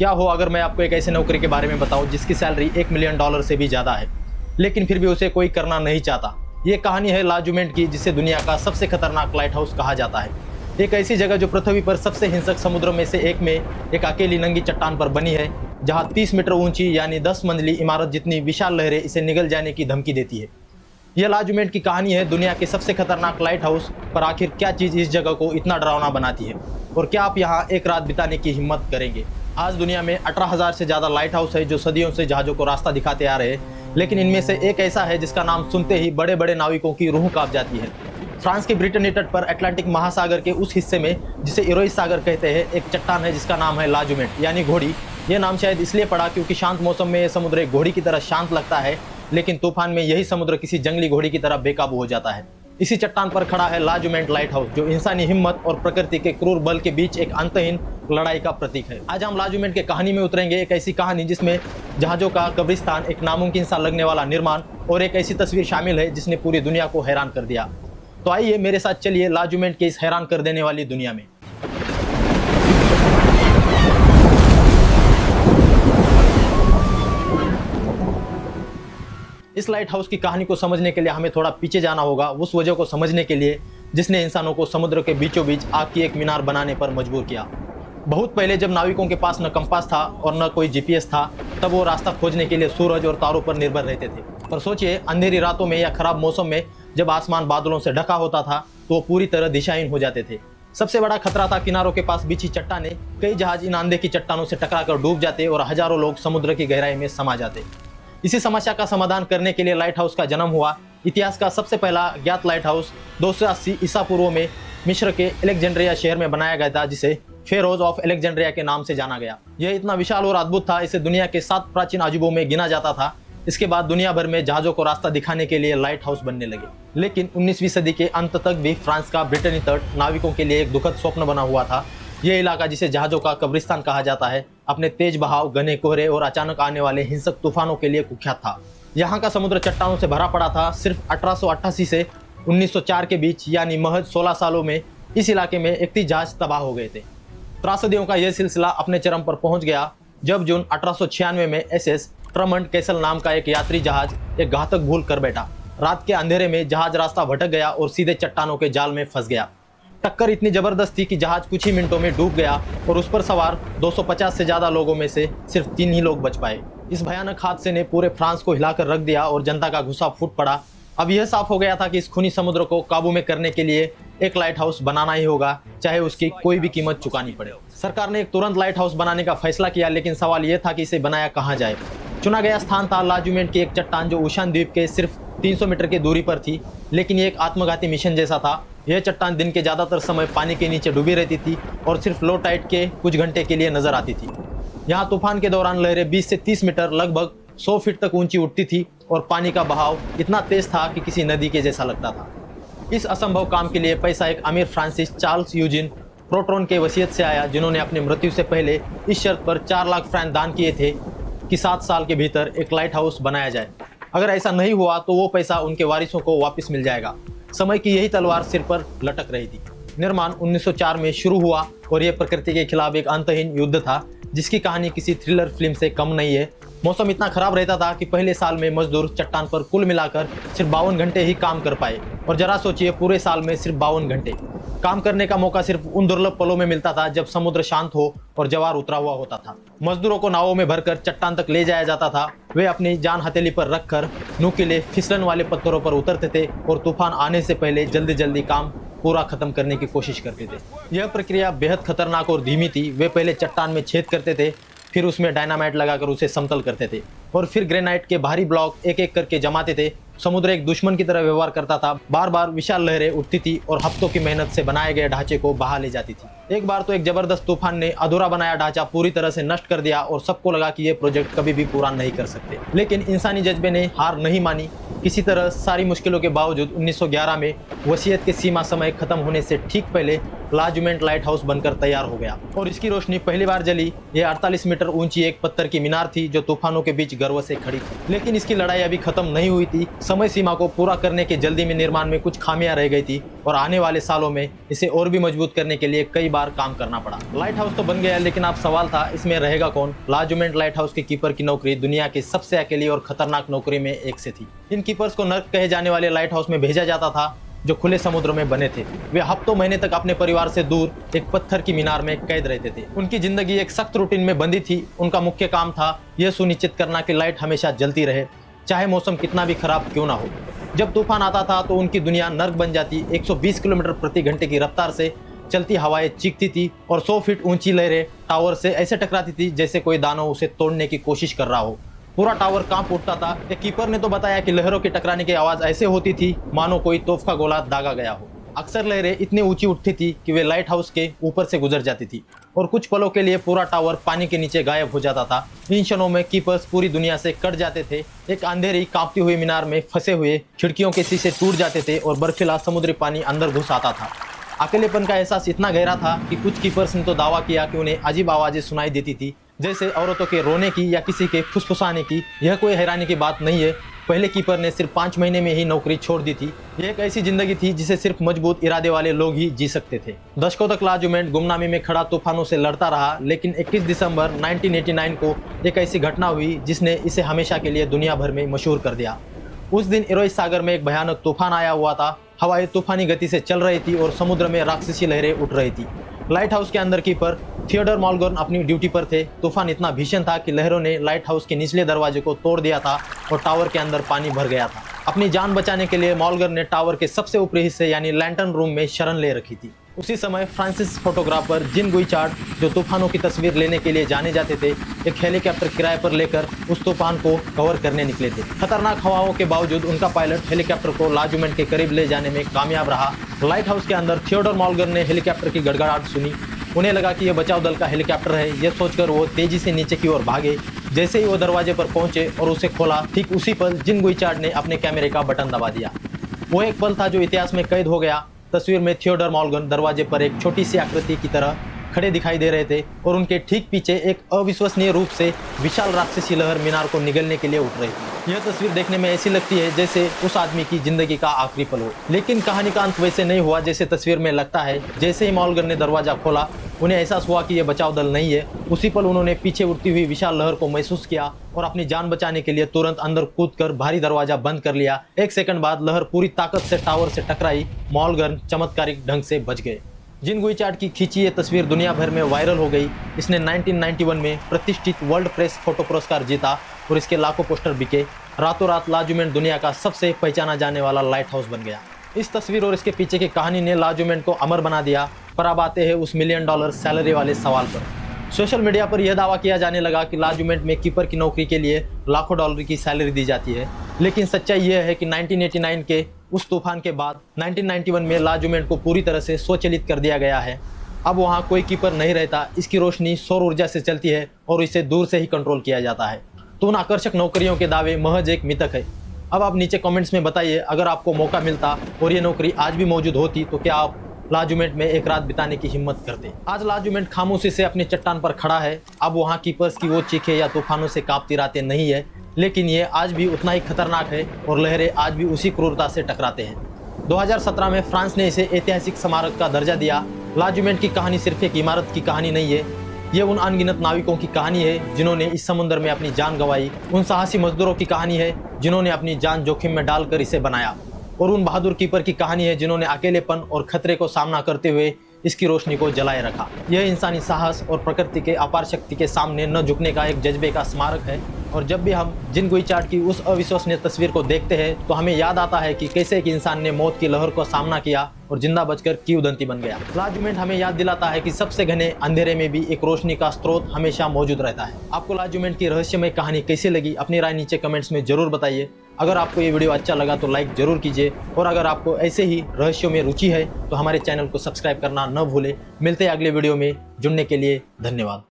क्या हो अगर मैं आपको एक ऐसे नौकरी के बारे में बताऊं जिसकी सैलरी $1 मिलियन से भी ज़्यादा है, लेकिन फिर भी उसे कोई करना नहीं चाहता। ये कहानी है लाजुमेंट की, जिसे दुनिया का सबसे खतरनाक लाइट हाउस कहा जाता है। एक ऐसी जगह जो पृथ्वी पर सबसे हिंसक समुद्रों में से एक में एक अकेली नंगी चट्टान पर बनी है, जहां 30 मीटर ऊंची यानी 10 मंजिली इमारत जितनी विशाल लहरें इसे निगल जाने की धमकी देती है। यह लाजुमेंट की कहानी है दुनिया के सबसे खतरनाक लाइट हाउस पर। आखिर क्या चीज़ इस जगह को इतना डरावना बनाती है, और क्या आप यहाँ एक रात बिताने की हिम्मत करेंगे? आज दुनिया में 18,000 से ज़्यादा लाइट हाउस है जो सदियों से जहाज़ों को रास्ता दिखाते आ रहे हैं, लेकिन इनमें से एक ऐसा है जिसका नाम सुनते ही बड़े बड़े नाविकों की रूह कांप जाती है। फ्रांस के ब्रिटेनी तट पर अटलांटिक महासागर के उस हिस्से में जिसे इरोइस सागर कहते हैं, एक चट्टान है जिसका नाम है लाजुमेंट यानी घोड़ी। यह नाम शायद इसलिए पड़ा क्योंकि शांत मौसम में यह समुद्र एक घोड़ी की तरह शांत लगता है, लेकिन तूफान में यही समुद्र किसी जंगली घोड़ी की तरह बेकाबू हो जाता है। इसी चट्टान पर खड़ा है लाजुमेंट लाइट हाउस, जो इंसानी हिम्मत और प्रकृति के क्रूर बल के बीच एक अंतहीन लड़ाई का प्रतीक है। आज हम लाजुमेंट के कहानी में उतरेंगे, एक ऐसी कहानी जिसमें जहाजों का कब्रिस्तान, एक नामुमकिन सा लगने वाला निर्माण और एक ऐसी तस्वीर शामिल है जिसने पूरी दुनिया को हैरान कर दिया। तो आइए मेरे साथ चलिए लाजुमेंट के इस हैरान कर देने वाली दुनिया में। इस लाइट हाउस की कहानी को समझने के लिए हमें थोड़ा पीछे जाना होगा, उस वजह को समझने के लिए जिसने इंसानों को समुद्र के बीचों बीच आग की एक मीनार बनाने पर मजबूर किया। बहुत पहले जब नाविकों के पास न कंपास था और न कोई जीपीएस था, तब वो रास्ता खोजने के लिए सूरज और तारों पर निर्भर रहते थे। पर सोचिए, अंधेरी रातों में या खराब मौसम में जब आसमान बादलों से ढका होता था तो वो पूरी तरह दिशाहीन हो जाते थे। सबसे बड़ा खतरा था किनारों के पास बिछी चट्टानें। कई जहाज इन आंधे की चट्टानों से टकराकर डूब जाते और हजारों लोग समुद्र की गहराई में समा जाते। इसी समस्या का समाधान करने के लिए लाइट हाउस का जन्म हुआ। इतिहास का सबसे पहला ज्ञात लाइट हाउस 280 ईसा पूर्व में मिस्र के अलेक्जेंड्रिया शहर में बनाया गया था, जिसे फेरोज ऑफ अलेक्जेंड्रिया के नाम से जाना गया। यह इतना विशाल और अद्भुत था, इसे दुनिया के 7 प्राचीन अजूबों में गिना जाता था। इसके बाद दुनिया भर में जहाजों को रास्ता दिखाने के लिए लाइट हाउस बनने लगे। लेकिन 19वीं सदी के अंत तक भी फ्रांस का ब्रिटेनी तट नाविकों के लिए एक दुखद स्वप्न बना हुआ था। यह इलाका, जिसे जहाजों का कब्रिस्तान कहा जाता है, अपने तेज बहाव, घने कोहरे और अचानक आने वाले हिंसक तूफानों के लिए कुख्यात था। यहाँ का समुद्र चट्टानों से भरा पड़ा था। सिर्फ 1888 से 1904 के बीच यानी महज 16 सालों में इस इलाके में 31 जहाज तबाह हो गए थे। त्रासदियों का यह सिलसिला अपने चरम पर पहुंच गया जब जून 1896 में एसएस ट्रमंड कैसल नाम का एक यात्री जहाज एक घातक भूल कर बैठा। रात के अंधेरे में जहाज रास्ता भटक गया और सीधे चट्टानों के जाल में फंस गया। टक्कर इतनी जबरदस्त थी कि जहाज कुछ ही मिनटों में डूब गया और उस पर सवार 250 से ज़्यादा लोगों में से सिर्फ 3 ही लोग बच पाए। इस भयानक हादसे ने पूरे फ्रांस को हिलाकर रख दिया और जनता का गुस्सा फूट पड़ा। अब यह साफ हो गया था कि इस खूनी समुद्र को काबू में करने के लिए एक लाइट हाउस बनाना ही होगा, चाहे उसकी कोई भी कीमत चुकानी पड़े। सरकार ने एक तुरंत लाइट हाउस बनाने का फैसला किया, लेकिन सवाल यह था कि इसे बनाया कहाँ जाए। चुना गया स्थान था लाजुमेंट की एक चट्टान, जो उशान द्वीप के सिर्फ 300 मीटर की दूरी पर थी। लेकिन ये एक आत्मघाती मिशन जैसा था। यह चट्टान दिन के ज़्यादातर समय पानी के नीचे डूबी रहती थी और सिर्फ लो टाइड के कुछ घंटे के लिए नजर आती थी। यहाँ तूफान के दौरान लहरें 20 से 30 मीटर लगभग 100 फीट तक ऊंची उठती थी और पानी का बहाव इतना तेज था कि किसी नदी के जैसा लगता था। इस असंभव काम के लिए पैसा एक अमीर फ्रांसिस चार्ल्स यूजिन प्रोट्रॉन के वसीयत से आया, जिन्होंने अपनी मृत्यु से पहले इस शर्त पर 4 लाख फ्रैंक दान किए थे कि 7 साल के भीतर एक लाइट हाउस बनाया जाए। अगर ऐसा नहीं हुआ तो वो पैसा उनके वारिसों को वापस मिल जाएगा। समय की यही तलवार सिर पर लटक रही थी। निर्माण 1904 में शुरू हुआ और यह प्रकृति के खिलाफ एक अंतहीन युद्ध था, जिसकी कहानी किसी थ्रिलर फिल्म से कम नहीं है। मौसम इतना खराब रहता था कि पहले साल में मजदूर चट्टान पर कुल मिलाकर सिर्फ 52 घंटे ही काम कर पाए। और जरा सोचिए, पूरे साल में सिर्फ 52 घंटे काम करने का मौका सिर्फ उन दुर्लभ पलों में मिलता था जब समुद्र शांत हो और जवार उतरा हुआ होता था। मजदूरों को नावों में भरकर चट्टान तक ले जाया जाता था। वे अपनी जान हथेली पर रखकर नुकीले फिसलन वाले पत्थरों पर उतरते थे और तूफान आने से पहले जल्दी जल्दी काम पूरा खत्म करने की कोशिश करते थे। यह प्रक्रिया बेहद खतरनाक और धीमी थी। वे पहले चट्टान में छेद करते थे, फिर उसमें डायनामाइट लगाकर उसे समतल करते थे और फिर ग्रेनाइट के भारी ब्लॉक एक एक करके जमाते थे। समुद्र एक दुश्मन की तरह व्यवहार करता था। बार बार विशाल लहरें उठती थी और हफ्तों की मेहनत से बनाए गए ढांचे को बहा ले जाती थी। एक बार तो एक जबरदस्त तूफान ने अधूरा बनाया ढांचा पूरी तरह से नष्ट कर दिया और सबको लगा कि यह प्रोजेक्ट कभी भी पूरा नहीं कर सकते। लेकिन इंसानी जज्बे ने हार नहीं मानी। किसी तरह सारी मुश्किलों के बावजूद 1911 में वसीयत के सीमा समय खत्म होने से ठीक पहले लाजुमेंट लाइट हाउस बनकर तैयार हो गया और इसकी रोशनी पहली बार जली। यह 48 मीटर ऊंची एक पत्थर की मीनार थी जो तूफानों के बीच गर्व से खड़ी थी। लेकिन इसकी लड़ाई अभी खत्म नहीं हुई थी। समय सीमा को पूरा करने की जल्दी में निर्माण में कुछ खामियां रह गई थी और आने वाले सालों में इसे और भी मजबूत करने के लिए कई बार काम करना पड़ा। लाइट हाउस तो बन गया, लेकिन अब सवाल था इसमें रहेगा कौन। लाजूमेंट लाइट हाउस के कीपर की नौकरी दुनिया की सबसे अकेली और खतरनाक नौकरी में एक से थी। इन कीपर्स को नर्क कहे जाने वाले लाइट हाउस में भेजा जाता था जो खुले समुद्र में बने थे। वे हफ्तों महीने तक अपने परिवार से दूर एक पत्थर की मीनार में कैद रहते थे। उनकी जिंदगी एक सख्त रूटीन में बंधी थी। उनका मुख्य काम था यह सुनिश्चित करना कि लाइट हमेशा जलती रहे, चाहे मौसम कितना भी खराब क्यों ना हो। जब तूफान आता था तो उनकी दुनिया नर्क बन जाती। 120 किलोमीटर प्रति घंटे की रफ्तार से चलती हवाएं चीखती थी और 100 फीट ऊंची लहरें टावर से ऐसे टकराती थी जैसे कोई दानव उसे तोड़ने की कोशिश कर रहा हो। पूरा टावर कांप उठता था। एक कीपर ने तो बताया कि लहरों के टकराने की आवाज ऐसे होती थी मानो कोई तोफ का गोला दागा गया हो। अक्सर लहरें इतनी ऊंची उठती थी कि वे लाइट हाउस के ऊपर से गुजर जाती थी और कुछ पलों के लिए पूरा टावर पानी के नीचे गायब हो जाता था। इन क्षणों में कीपर्स पूरी दुनिया से कट जाते थे। एक अंधेरी कांपती हुई मीनार में फंसे हुए खिड़कियों के शीशे टूट जाते थे और बर्फीला समुद्री पानी अंदर घुस आता था। अकेलेपन का एहसास इतना गहरा था कि कुछ कीपर्स ने तो दावा किया कि उन्हें अजीब आवाजें सुनाई देती थी, जैसे औरतों के रोने की या किसी के फुसफुसाने की। यह कोई हैरानी की बात नहीं है। पहले कीपर ने सिर्फ 5 महीने में ही नौकरी छोड़ दी थी। यह एक ऐसी जिंदगी थी जिसे सिर्फ मजबूत इरादे वाले लोग ही जी सकते थे। दशकों तक लाजूमेंट गुमनामी में खड़ा तूफानों से लड़ता रहा, लेकिन 21 दिसंबर 1989 को एक ऐसी घटना हुई जिसने इसे हमेशा के लिए दुनिया भर में मशहूर कर दिया। उस दिन इरोइस सागर में एक भयानक तूफान आया हुआ था। हवाएं तूफानी गति से चल रही थी और समुद्र में राक्षसी लहरें उठ रही थी। लाइट हाउस के अंदर कीपर थियोडोर मॉलगर्न अपनी ड्यूटी पर थे। तूफान इतना भीषण था कि लहरों ने लाइट हाउस के निचले दरवाजे को तोड़ दिया था और टावर के अंदर पानी भर गया था। अपनी जान बचाने के लिए मॉलगर्न ने टावर के सबसे ऊपरी हिस्से यानी लैंटर्न रूम में शरण ले रखी थी। उसी समय फ्रांसीसी फोटोग्राफर जिन गुइचार्ड, जो तूफानों की तस्वीर लेने के लिए जाने जाते थे, एक हेलीकॉप्टर किराए पर लेकर उस तूफान को कवर करने निकले थे। खतरनाक हवाओं के बावजूद उनका पायलट हेलीकॉप्टर को लाजूमेंट के करीब ले जाने में कामयाब रहा। लाइट हाउस के अंदर थियोडोर मॉलगर्न ने हेलीकॉप्टर की गड़गड़ाहट सुनी। उन्हें लगा कि यह बचाव दल का हेलीकॉप्टर है। यह सोचकर वो तेजी से नीचे की ओर भागे। जैसे ही वो दरवाजे पर पहुंचे और उसे खोला, ठीक उसी पल जिन गुइचार्ड ने अपने कैमरे का बटन दबा दिया। वो एक पल था जो इतिहास में कैद हो गया। तस्वीर में थियोडोर मॉलगर्न दरवाजे पर एक छोटी सी आकृति की तरह खड़े दिखाई दे रहे थे और उनके ठीक पीछे एक अविश्वसनीय रूप से विशाल राक्षसी लहर मीनार को निगलने के लिए उठ रही थी। यह तस्वीर देखने में ऐसी लगती है जैसे उस आदमी की जिंदगी का आखिरी पल हो, लेकिन कहानी का अंत वैसे नहीं हुआ जैसे तस्वीर में लगता है। जैसे ही मॉलगर्न ने दरवाजा खोला, उन्हें एहसास हुआ कि यह बचाव दल नहीं है। उसी पल उन्होंने पीछे उड़ती हुई विशाल लहर को महसूस किया और अपनी जान बचाने के लिए तुरंत अंदर कूदकर भारी दरवाजा बंद कर लिया। 1 सेकंड बाद लहर पूरी ताकत से टावर से टकराई। मॉलगर्न चमत्कारिक ढंग से बच गए। जिन गुइचार्ड की खींची ये तस्वीर दुनिया भर में वायरल हो गई। इसने 1991 में प्रतिष्ठित वर्ल्ड प्रेस फोटो पुरस्कार जीता और इसके लाखों पोस्टर बिके। रातों रात लाजूमेंट दुनिया का सबसे पहचाना जाने वाला लाइट हाउस बन गया। इस तस्वीर और इसके पीछे की कहानी ने लाजूमेंट को अमर बना दिया। पर अब आते हैं उस $1 मिलियन सैलरी वाले सवाल पर। सोशल मीडिया पर यह दावा किया जाने लगा कि लाजूमेंट में कीपर की नौकरी के लिए लाखों डॉलर की सैलरी दी जाती है, लेकिन सच्चाई यह है कि 1989 के उस तूफान के बाद 1991 में लाजूमेंट को पूरी तरह से स्वचालित कर दिया गया है। अब वहाँ कोई कीपर नहीं रहता। इसकी रोशनी सौर ऊर्जा से चलती है और इसे दूर से ही कंट्रोल किया जाता है। तो उन आकर्षक नौकरियों के दावे महज एक मिथक है। अब आप नीचे कमेंट्स में बताइए, अगर आपको मौका मिलता और ये नौकरी आज भी मौजूद होती तो क्या आप लाजूमेंट में एक रात बिताने की हिम्मत करते। आज लाजूमेंट खामोशी से अपनी चट्टान पर खड़ा है। अब वहाँ कीपर्स की वो चीखें या तूफानों से कांपती रातें नहीं है, लेकिन ये आज भी उतना ही खतरनाक है और लहरें आज भी उसी क्रूरता से टकराते हैं। 2017 में फ्रांस ने इसे ऐतिहासिक स्मारक का दर्जा दिया। लाजूमेंट की कहानी सिर्फ एक इमारत की कहानी नहीं है, ये उन अनगिनत नाविकों की कहानी है जिन्होंने इस समुद्र में अपनी जान गंवाई। उन साहसी मजदूरों की कहानी है जिन्होंने अपनी जान जोखिम में डालकर इसे बनाया। और उन बहादुर कीपर की कहानी है जिन्होंने अकेलेपन और खतरे को सामना करते हुए इसकी रोशनी को जलाए रखा। यह इंसानी साहस और प्रकृति के अपार शक्ति के सामने न झुकने का एक जज्बे का स्मारक है। और जब भी हम जिन गुइचार्ड की उस अविश्वसनीय तस्वीर को देखते हैं तो हमें याद आता है कि कैसे एक इंसान ने मौत की लहर को सामना किया और जिंदा बचकर किंवदंती बन गया। लाजूमेंट हमें याद दिलाता है कि सबसे घने अंधेरे में भी एक रोशनी का स्रोत हमेशा मौजूद रहता है। आपको लाजूमेंट की रहस्यमय कहानी कैसी लगी, अपनी राय नीचे कमेंट्स में जरूर बताइए। अगर आपको ये वीडियो अच्छा लगा तो लाइक जरूर कीजिए और अगर आपको ऐसे ही रहस्यों में रुचि है तो हमारे चैनल को सब्सक्राइब करना न भूलें। मिलते हैं अगले वीडियो में। जुड़ने के लिए धन्यवाद।